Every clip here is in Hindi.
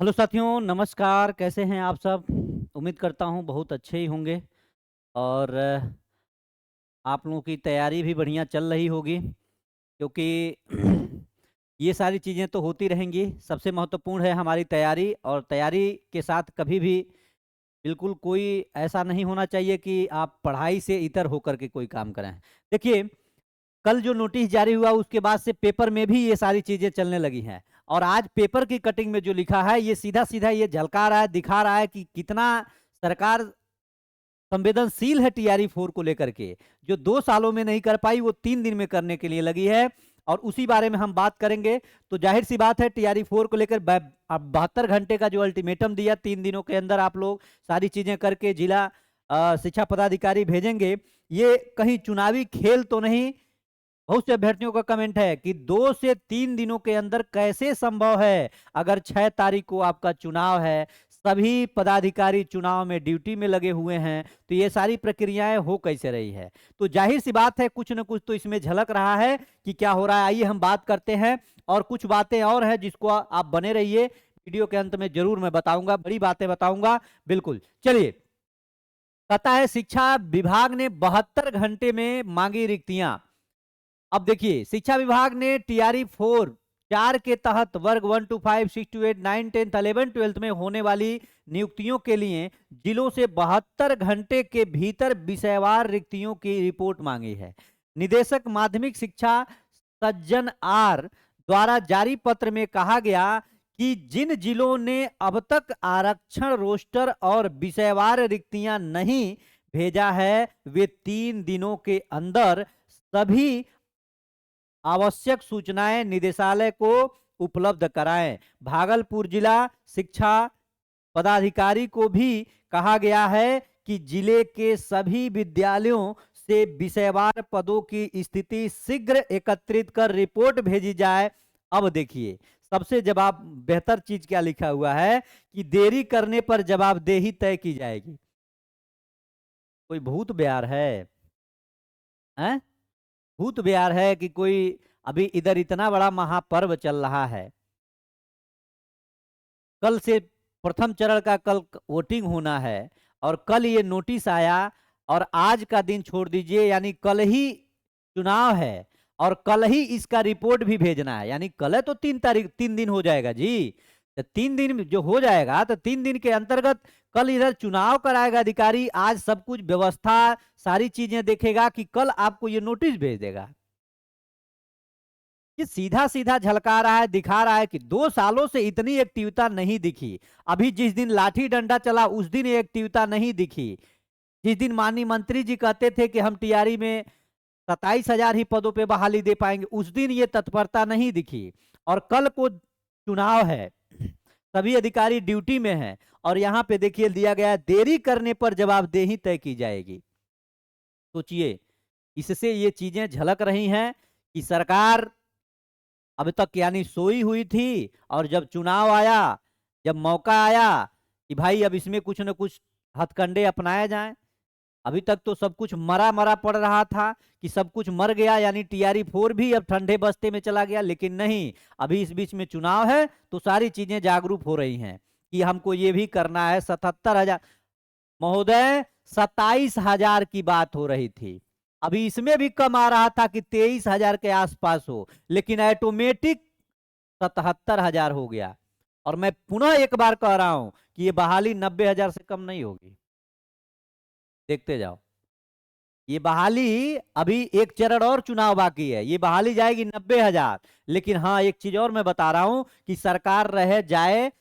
हेलो साथियों, नमस्कार। कैसे हैं आप सब? उम्मीद करता हूँ बहुत अच्छे ही होंगे। और आप लोगों की तैयारी भी बढ़िया चल रही होगी, क्योंकि ये सारी चीज़ें तो होती रहेंगी। सबसे महत्वपूर्ण है हमारी तैयारी, और तैयारी के साथ कभी भी बिल्कुल कोई ऐसा नहीं होना चाहिए कि आप पढ़ाई से इतर होकर के कोई काम करें। देखिए, कल जो नोटिस जारी हुआ उसके बाद से पेपर में भी ये सारी चीजें चलने लगी हैं। और आज पेपर की कटिंग में जो लिखा है, ये सीधा सीधा ये झलका रहा है, दिखा रहा है कि कितना सरकार संवेदनशील है टीआरई 4 को लेकर के। जो 2 सालों में नहीं कर पाई, वो 3 दिन में करने के लिए लगी है। और उसी बारे में हम बात करेंगे। तो जाहिर सी बात है, टीआरई 4 को लेकर 72 घंटे का जो अल्टीमेटम दिया, 3 दिनों के अंदर आप लोग सारी चीजें करके जिला शिक्षा पदाधिकारी भेजेंगे। ये कहीं चुनावी खेल तो नहीं? बहुत से अभ्यर्थियों का कमेंट है कि 2 से 3 दिनों के अंदर कैसे संभव है? अगर 6 तारीख को आपका चुनाव है, सभी पदाधिकारी चुनाव में ड्यूटी में लगे हुए हैं, तो ये सारी प्रक्रियाएं हो कैसे रही है? तो जाहिर सी बात है, कुछ न कुछ तो इसमें झलक रहा है कि क्या हो रहा है। आइए हम बात करते हैं। और कुछ बातें और हैं जिसको आप बने रहिए, वीडियो के अंत में जरूर मैं बताऊंगा, बड़ी बातें बताऊंगा। बिल्कुल, चलिए। कहता है शिक्षा विभाग ने 72 घंटे में मांगी रिक्तियां। अब देखिए, शिक्षा विभाग ने टीआरई 4 के तहत वर्ग 1 to 5, 6 to 8, 9, 10, 11, 12 में होने वाली नियुक्तियों के लिए जिलों से 72 घंटे के भीतर विषयवार रिक्तियों की रिपोर्ट मांगी है। निदेशक माध्यमिक शिक्षा सज्जन आर द्वारा जारी पत्र में कहा गया कि जिन जिलों ने अब तक आरक्षण रोस्टर और विषयवार रिक्तियां नहीं भेजा है, वे 3 दिनों के अंदर सभी आवश्यक सूचनाएं निदेशालय को उपलब्ध कराएं। भागलपुर जिला शिक्षा पदाधिकारी को भी कहा गया है कि जिले के सभी विद्यालयों से विषयवार पदों की स्थिति शीघ्र एकत्रित कर रिपोर्ट भेजी जाए। अब देखिए, सबसे जवाब बेहतर चीज क्या लिखा हुआ है कि देरी करने पर जवाबदेही तय की जाएगी। कोई भूत ब्यार है? हैं? भूत बिहार है कि कोई? अभी इधर इतना बड़ा महापर्व चल रहा है। कल से प्रथम चरण का कल वोटिंग होना है, और कल ये नोटिस आया। और आज का दिन छोड़ दीजिए, यानी कल ही चुनाव है, और कल ही इसका रिपोर्ट भी भेजना है। यानी कल है तो 3 तारीख, 3 दिन हो जाएगा जी। तो 3 दिन जो हो जाएगा, तो 3 दिन के अंतर्गत कल इधर चुनाव कराएगा अधिकारी, आज सब कुछ व्यवस्था सारी चीजें देखेगा कि कल आपको ये नोटिस भेज देगा। ये सीधा सीधा झलका रहा है, दिखा रहा है कि 2 सालों से इतनी एक्टिविटी नहीं दिखी। अभी जिस दिन लाठी डंडा चला उस दिन ये एक्टिविटी नहीं दिखी। जिस दिन माननीय मंत्री जी कहते थे कि हम टीआरई में 27,000 ही पदों पे बहाली दे पाएंगे, उस दिन ये तत्परता नहीं दिखी। और कल को चुनाव है, सभी अधिकारी ड्यूटी में हैं, और यहाँ पे देखिए दिया गया है, देरी करने पर जवाबदेही तय की जाएगी। सोचिए, इससे ये चीजें झलक रही हैं कि सरकार अब तक यानी सोई हुई थी, और जब चुनाव आया, जब मौका आया कि भाई अब इसमें कुछ न कुछ हथकंडे अपनाए जाएं। अभी तक तो सब कुछ मरा मरा पड़ रहा था कि सब कुछ मर गया, यानी टीआरई 4 भी अब ठंडे बस्ते में चला गया। लेकिन नहीं, अभी इस बीच में चुनाव है, तो सारी चीजें जागरूक हो रही हैं कि हमको ये भी करना है। 77,000 महोदय, 27,000 की बात हो रही थी। अभी इसमें भी कम आ रहा था कि 23,000 के आसपास हो, लेकिन ऑटोमेटिक 77,000 हो गया। और मैं पुनः एक बार कह रहा हूं कि ये बहाली 90,000 से कम नहीं होगी। देखते जाओ, ये बहाली अभी एक चरण और चुनाव बाकी है, ये बहाली जाएगी 90,000। लेकिन हाँ, एक चीज और मैं बता रहा हूं कि सरकार रह जाए,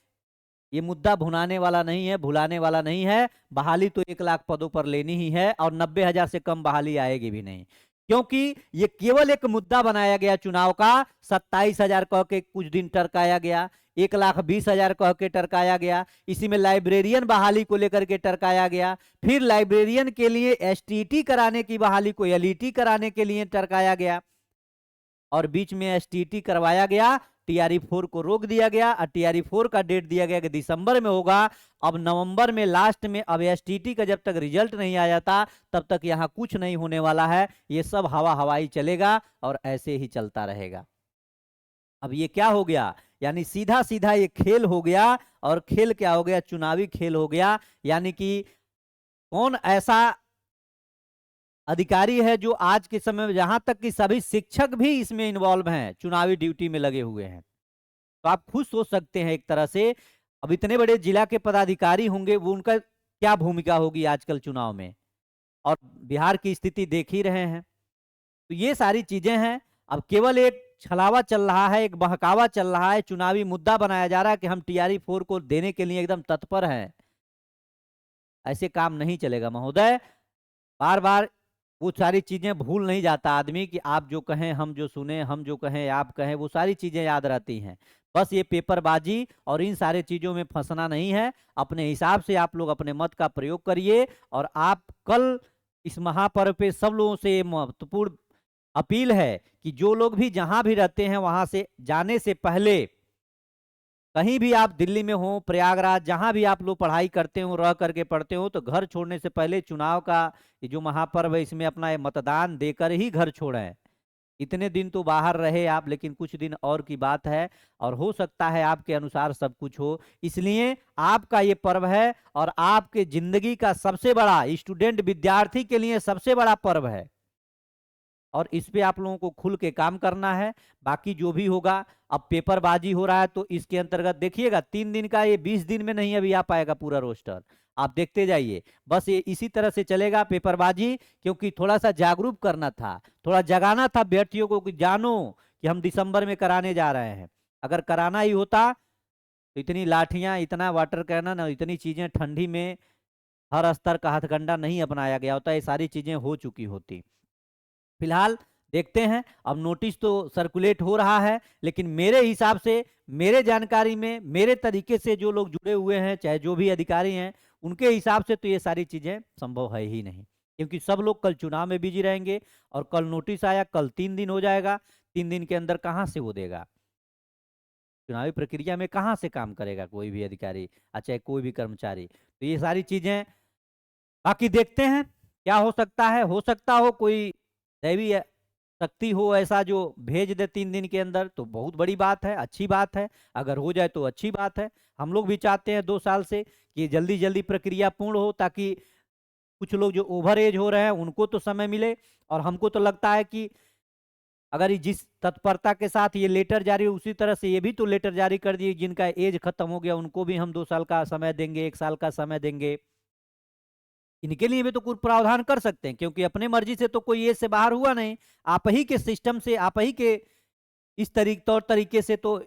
ये मुद्दा भुनाने वाला नहीं है, भुलाने वाला नहीं है। बहाली तो 1 लाख पदों पर लेनी ही है, और 90,000 से कम बहाली आएगी भी नहीं, क्योंकि ये केवल एक मुद्दा बनाया गया चुनाव का। 27,000 कह के कुछ दिन टरकाया गया, 1,20,000 कह के टरकाया गया, इसी में लाइब्रेरियन बहाली को लेकर के टरकाया गया, फिर लाइब्रेरियन के लिए एसटीटी कराने की बहाली को एलईटी कराने के लिए टरकाया गया, और बीच में एसटीटी करवाया गया, टीआरई 4 को रोक दिया गया, और टीआरई 4 का डेट दिया गया कि दिसंबर में होगा। अब नवंबर में लास्ट में, अब एसटीटी का जब तक रिजल्ट नहीं आ जाता तब तक यहाँ कुछ नहीं होने वाला है। ये सब हवा हवाई चलेगा, और ऐसे ही चलता रहेगा। अब ये क्या हो गया, यानी सीधा सीधा ये खेल हो गया। और खेल क्या हो गया, चुनावी खेल हो गया। यानी कि कौन ऐसा अधिकारी है जो आज के समय में, जहां तक कि सभी शिक्षक भी इसमें इन्वॉल्व हैं, चुनावी ड्यूटी में लगे हुए हैं। तो आप खुद सोच सकते हैं एक तरह से, अब इतने बड़े जिला के पदाधिकारी होंगे, वो उनका क्या भूमिका होगी आजकल चुनाव में। और बिहार की स्थिति देख ही रहे हैं। तो ये सारी चीजें हैं। अब केवल एक छलावा चल रहा है, एक बहकावा चल रहा है, चुनावी मुद्दा बनाया जा रहा है कि हम TRE 4 को देने के लिए एकदम तत्पर हैं। ऐसे काम नहीं चलेगा महोदय। बार बार वो सारी चीजें भूल नहीं जाता आदमी कि आप जो कहें हम जो सुने, हम जो कहें आप कहें, वो सारी चीजें याद रहती हैं। बस ये पेपरबाजी और इन सारे चीजों में फंसना नहीं है। अपने हिसाब से आप लोग अपने मत का प्रयोग करिए। और आप कल इस महापर्व पे सब लोगों से ये महत्वपूर्ण अपील है कि जो लोग भी जहां भी रहते हैं, वहां से जाने से पहले, कहीं भी आप दिल्ली में हो, प्रयागराज, जहां भी आप लोग पढ़ाई करते हो, रह करके पढ़ते हो, तो घर छोड़ने से पहले चुनाव का ये जो महापर्व है, इसमें अपना ये मतदान देकर ही घर छोड़ें। इतने दिन तो बाहर रहे आप, लेकिन कुछ दिन और की बात है, और हो सकता है आपके अनुसार सब कुछ हो। इसलिए आपका ये पर्व है, और आपके जिंदगी का सबसे बड़ा, स्टूडेंट विद्यार्थी के लिए सबसे बड़ा पर्व है, और इस पे आप लोगों को खुल के काम करना है। बाकी जो भी होगा, अब पेपरबाजी हो रहा है तो इसके अंतर्गत देखिएगा, 3 दिन का, ये 20 दिन में नहीं अभी आ पाएगा पूरा रोस्टर। आप देखते जाइए, बस ये इसी तरह से चलेगा पेपरबाजी, क्योंकि थोड़ा सा जागरूक करना था, थोड़ा जगाना था अभ्यर्थियों को कि जानो कि हम दिसंबर में कराने जा रहे हैं। अगर कराना ही होता तो इतनी लाठियां, इतना वाटर कैनन और इतनी चीजें ठंडी में हर स्तर का हथकंडा नहीं अपनाया गया होता, ये सारी चीजें हो चुकी होती। फिलहाल देखते हैं, अब नोटिस तो सर्कुलेट हो रहा है, लेकिन मेरे हिसाब से, मेरे जानकारी में, मेरे तरीके से जो लोग जुड़े हुए हैं, चाहे जो भी अधिकारी हैं, उनके हिसाब से तो ये सारी चीजें संभव है ही नहीं, क्योंकि सब लोग कल चुनाव में बिजी रहेंगे। और कल नोटिस आया, कल 3 दिन हो जाएगा, 3 दिन के अंदर कहाँ से वो देगा, चुनावी प्रक्रिया में कहाँ से काम करेगा कोई भी अधिकारी, चाहे कोई भी कर्मचारी। तो ये सारी चीजें बाकी देखते हैं क्या हो सकता हो कोई दैवी शक्ति हो ऐसा जो भेज दे 3 दिन के अंदर, तो बहुत बड़ी बात है, अच्छी बात है। अगर हो जाए तो अच्छी बात है। हम लोग भी चाहते हैं 2 साल से कि जल्दी जल्दी प्रक्रिया पूर्ण हो, ताकि कुछ लोग जो ओवर एज हो रहे हैं उनको तो समय मिले। और हमको तो लगता है कि अगर ये जिस तत्परता के साथ ये लेटर जारी, उसी तरह से ये भी तो लेटर जारी कर दिए, जिनका एज खत्म हो गया उनको भी हम 2 साल का समय देंगे, 1 साल का समय देंगे। इनके लिए भी तो कुछ प्रावधान कर सकते हैं, क्योंकि अपने मर्जी से तो कोई एज से बाहर हुआ नहीं। आप ही के सिस्टम से, आप ही के इस तौर तरीके से तो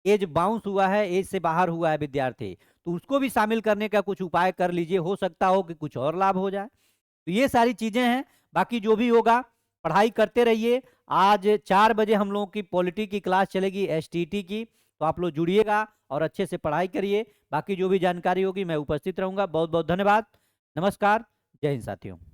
एज बाउंस हुआ है, एज से बाहर हुआ है विद्यार्थी, तो उसको भी शामिल करने का कुछ उपाय कर लीजिए, हो सकता हो कि कुछ और लाभ हो जाए। तो ये सारी चीजें हैं। बाकी जो भी होगा, पढ़ाई करते रहिए। आज 4 बजे हम लोगों की पॉलिटी की क्लास चलेगी, STT की, तो आप लोग जुड़िएगा और अच्छे से पढ़ाई करिए। बाकी जो भी जानकारी होगी मैं उपस्थित रहूंगा। बहुत बहुत धन्यवाद। नमस्कार। जय हिंद साथियों।